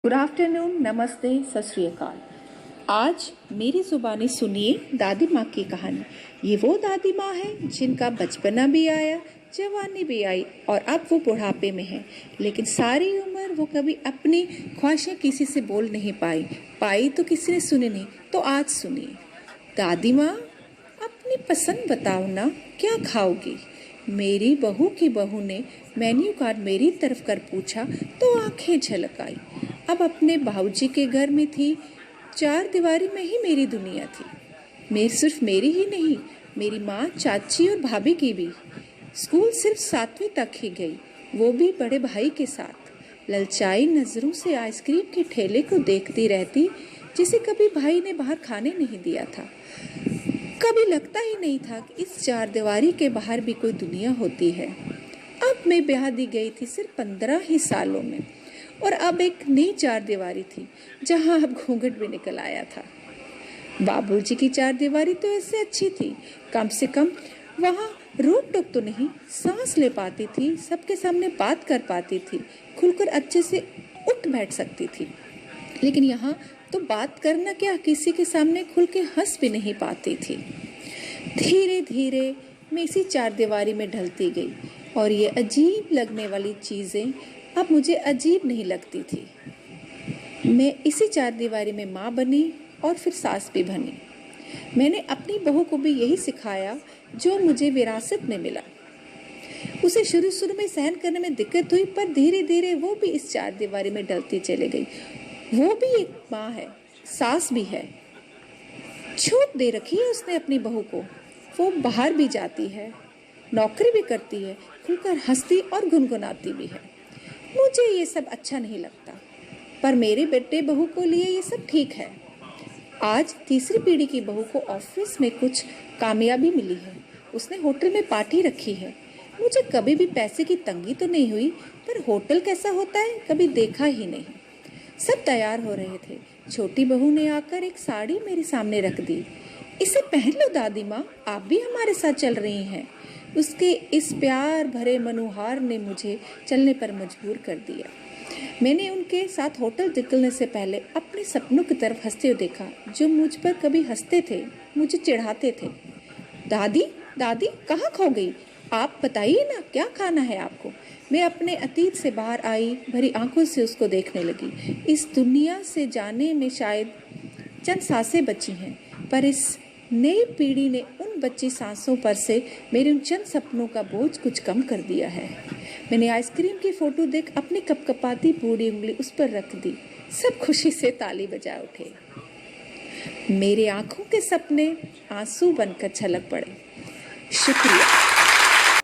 Good afternoon, नमस्ते, सत श्री अकाल। आज मेरी जुबानी सुनिए दादी माँ की कहानी। ये वो दादी माँ है जिनका बचपना भी आया, जवानी भी आई और अब वो बुढ़ापे में है, लेकिन सारी उम्र वो कभी अपनी ख्वाहिशें किसी से बोल नहीं पाई तो किसी ने सुनी नहीं। तो आज सुनिए। दादी माँ, अपनी पसंद बताओ ना, क्या खाओगी? मेरी बहू की बहू ने मेन्यू कार्ड मेरी तरफ कर पूछा तो आंखें झलक आई। अब अपने बाबूजी के घर में थी, चार दीवारी में ही मेरी दुनिया थी। सिर्फ मेरी ही नहीं, मेरी माँ, चाची और भाभी की भी। स्कूल सिर्फ 7वीं तक ही गई, वो भी बड़े भाई के साथ। ललचाई नजरों से आइसक्रीम के ठेले को देखती रहती, जिसे कभी भाई ने बाहर खाने नहीं दिया था। कभी लगता ही नहीं था कि इस चार दीवारी के बाहर भी कोई दुनिया होती है। अब मैं ब्याह दी गई थी सिर्फ 15 ही सालों में, और अब एक नई चार दीवारी थी जहां अब घूंघट भी निकल आया था। बाबूजी की चार दीवारी तो ऐसे अच्छी थी, कम से कम वहां रोक टोक तो नहीं, सांस ले पाती थी, सबके सामने बात कर पाती थी, खुलकर अच्छे से उठ बैठ सकती थी। लेकिन यहाँ तो बात करना क्या, किसी के सामने खुल के हंस भी नहीं पाती थी। धीरे धीरे मैं इसी चार दीवारी में ढलती गई, और ये अजीब लगने वाली चीज़ें अब मुझे अजीब नहीं लगती थी। मैं इसी चार दीवारी में माँ बनी और फिर सास भी बनी। मैंने अपनी बहू को भी यही सिखाया जो मुझे विरासत में मिला। उसे शुरू में सहन करने में दिक्कत हुई, पर धीरे धीरे वो भी इस चार दीवारी में ढलती चली गई। वो भी एक माँ है, सास भी है। छूट दे रखी है उसने अपनी बहू को। वो बाहर भी जाती है, नौकरी भी करती है, खुलकर हंसती और गुनगुनाती भी है। मुझे ये सब अच्छा नहीं लगता, पर मेरे बेटे बहू को लिए ये सब ठीक है। आज तीसरी पीढ़ी की बहू को ऑफिस में कुछ कामयाबी मिली है, उसने होटल में पार्टी रखी है। मुझे कभी भी पैसे की तंगी तो नहीं हुई, पर होटल कैसा होता है कभी देखा ही नहीं। सब तैयार हो रहे थे, छोटी बहू ने आकर एक साड़ी मेरे सामने रख दी। इसे पहन लो दादी माँ, आप भी हमारे साथ चल रही हैं। उसके इस प्यार भरे मनोहार ने मुझे चलने पर मजबूर कर दिया। मैंने उनके साथ होटल निकलने से पहले अपने सपनों की तरफ हंसते हुए देखा, जो मुझ पर कभी हंसते थे, मुझे चिढ़ाते थे। दादी दादी कहाँ खो गई? आप बताइए ना, क्या खाना है आपको? मैं अपने अतीत से बाहर आई, भरी आंखों से उसको देखने लगी। इस दुनिया से जाने में शायद चंद सांसें बची हैं, पर इस नई पीढ़ी ने उन बची सांसों पर से मेरे उन चंद सपनों का बोझ कुछ कम कर दिया है। मैंने आइसक्रीम की फोटो देख अपनी कपकपाती बूढ़ी उंगली उस पर रख दी। सब खुशी से ताली बजा उठे। मेरे आंखों के सपने आंसू बनकर छलक पड़े। शुक्रिया।